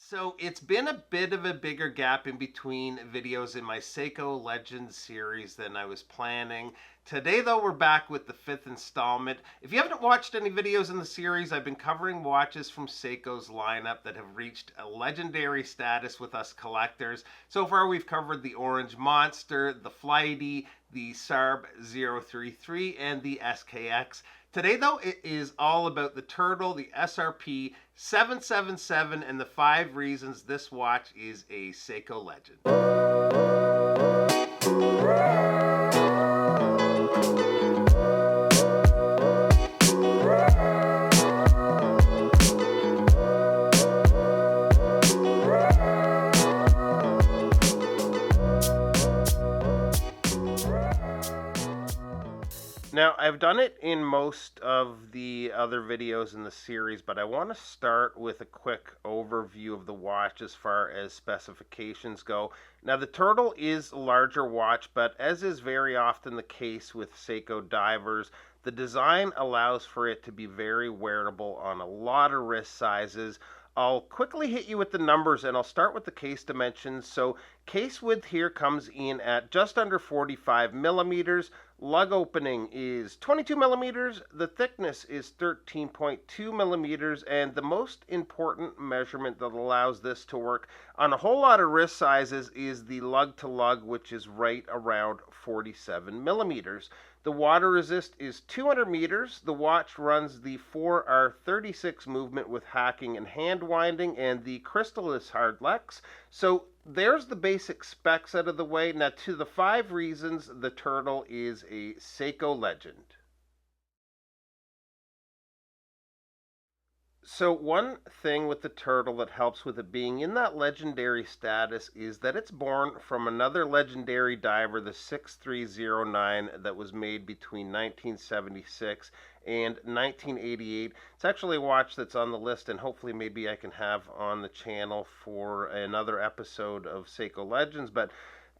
So it's been a bit of a bigger gap in between videos in my Seiko Legends series than I was planning. Today though, we're back with the fifth installment. If you haven't watched any videos in the series, I've been covering watches from Seiko's lineup that have reached a legendary status with us collectors. So far we've covered the Orange Monster, the Flighty, the SARB 033, and the SKX. Today, though, it is all about the Turtle, the SRP 777, and the 5 reasons this watch is a Seiko legend. Now, I've done it in most of the other videos in the series, but I want to start with a quick overview of the watch as far as specifications go. Now, the Turtle is a larger watch, but as is very often the case with Seiko divers, the design allows for it to be very wearable on a lot of wrist sizes. I'll quickly hit you with the numbers, and I'll start with the case dimensions. So case width here comes in at just under 45 millimeters. Lug opening is 22 millimeters. The thickness is 13.2 millimeters. And the most important measurement that allows this to work on a whole lot of wrist sizes is the lug to lug, which is right around 47 millimeters. The water resist is 200 meters. The watch runs the 4R36 movement with hacking and hand winding, and the crystal is hardlex. So there's the basic specs out of the way. Now to the 5 reasons the Turtle is a Seiko legend. So one thing with the Turtle that helps with it being in that legendary status is that it's born from another legendary diver, the 6309, that was made between 1976 and 1988. It's actually a watch that's on the list, and hopefully maybe I can have on the channel for another episode of Seiko Legends, but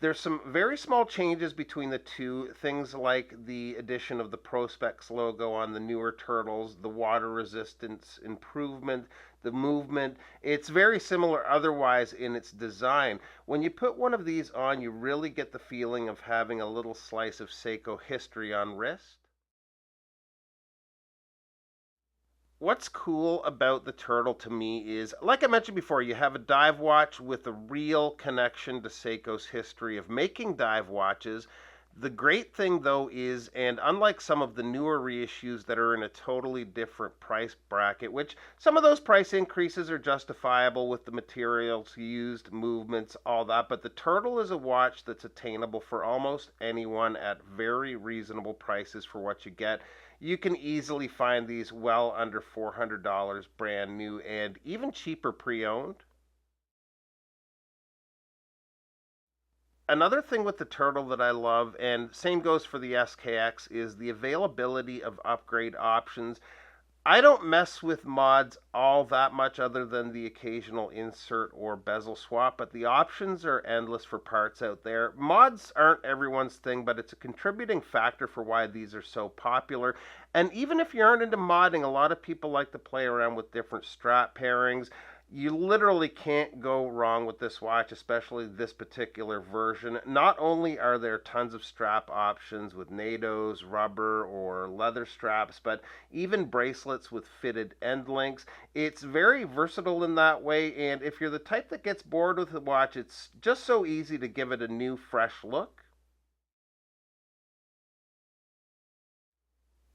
there's some very small changes between the two, things like the addition of the Prospex logo on the newer Turtles, the water resistance improvement, the movement. It's very similar otherwise in its design. When you put one of these on, you really get the feeling of having a little slice of Seiko history on wrist. What's cool about the Turtle to me is, like I mentioned before, you have a dive watch with a real connection to Seiko's history of making dive watches. The great thing, though, is, and unlike some of the newer reissues that are in a totally different price bracket, which some of those price increases are justifiable with the materials used, movements, all that, but the Turtle is a watch that's attainable for almost anyone at very reasonable prices for what you get. You can easily find these well under $400 brand new and even cheaper pre-owned. Another thing with the Turtle that I love, and same goes for the SKX, is the availability of upgrade options. I don't mess with mods all that much other than the occasional insert or bezel swap, but the options are endless for parts out there. Mods aren't everyone's thing, but it's a contributing factor for why these are so popular. And even if you aren't into modding, a lot of people like to play around with different strap pairings. You literally can't go wrong with this watch, especially this particular version. Not only are there tons of strap options with NATOs, rubber, or leather straps, but even bracelets with fitted end links. It's very versatile in that way, and if you're the type that gets bored with the watch, it's just so easy to give it a new, fresh look.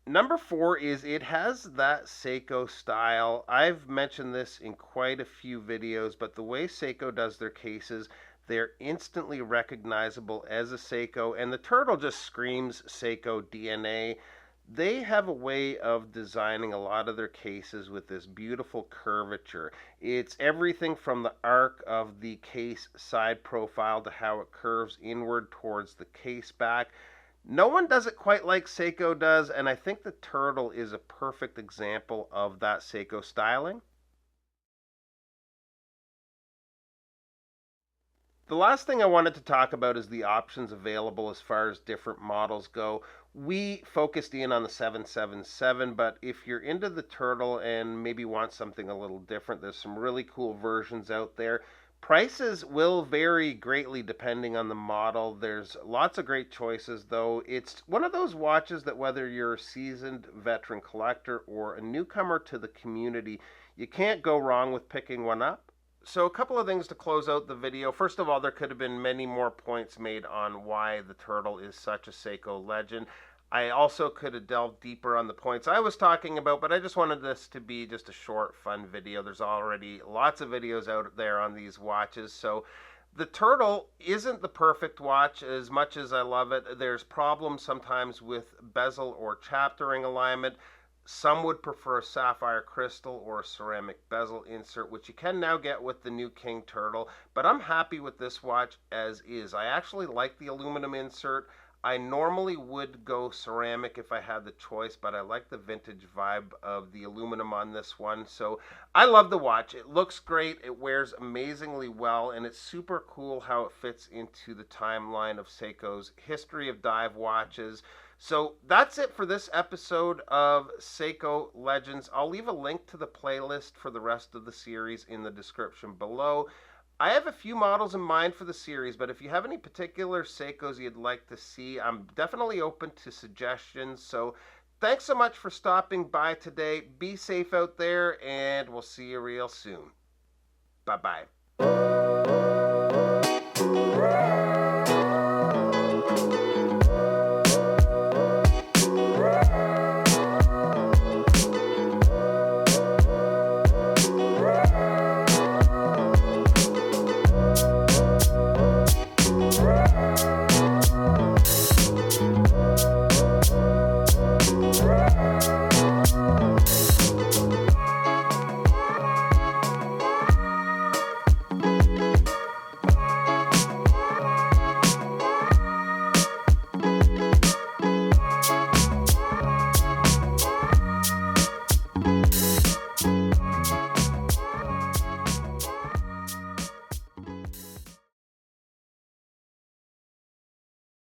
Number 4 is it has that Seiko style. I've mentioned this in quite a few videos, but the way Seiko does their cases, they're instantly recognizable as a Seiko, and the Turtle just screams Seiko DNA. They have a way of designing a lot of their cases with this beautiful curvature. It's everything from the arc of the case side profile to how it curves inward towards the case back. No one does it quite like Seiko does, and I think the Turtle is a perfect example of that Seiko styling. The last thing I wanted to talk about is the options available as far as different models go. We focused in on the 777, but if you're into the turtle and maybe want something a little different, there's some really cool versions out there. Prices will vary greatly depending on the model. There's lots of great choices, though. It's one of those watches that whether you're a seasoned veteran collector or a newcomer to the community, you can't go wrong with picking one up. So, a couple of things to close out the video. First of all, there could have been many more points made on why the turtle is such a Seiko legend. I also could have delved deeper on the points I was talking about, but I just wanted this to be just a short, fun video. There's already lots of videos out there on these watches, so the turtle isn't the perfect watch as much as I love it. There's problems sometimes with bezel or chaptering alignment. Some would prefer a sapphire crystal or a ceramic bezel insert, which you can now get with the new King Turtle, but I'm happy with this watch as is. I actually like the aluminum insert. I normally would go ceramic if I had the choice, but I like the vintage vibe of the aluminum on this one. So I love the watch. It looks great. It wears amazingly well, and it's super cool how it fits into the timeline of Seiko's history of dive watches. So that's it for this episode of Seiko Legends. I'll leave a link to the playlist for the rest of the series in the description below. I have a few models in mind for the series, but if you have any particular Seikos you'd like to see, I'm definitely open to suggestions. So thanks so much for stopping by today. Be safe out there, and we'll see you real soon. Bye-bye.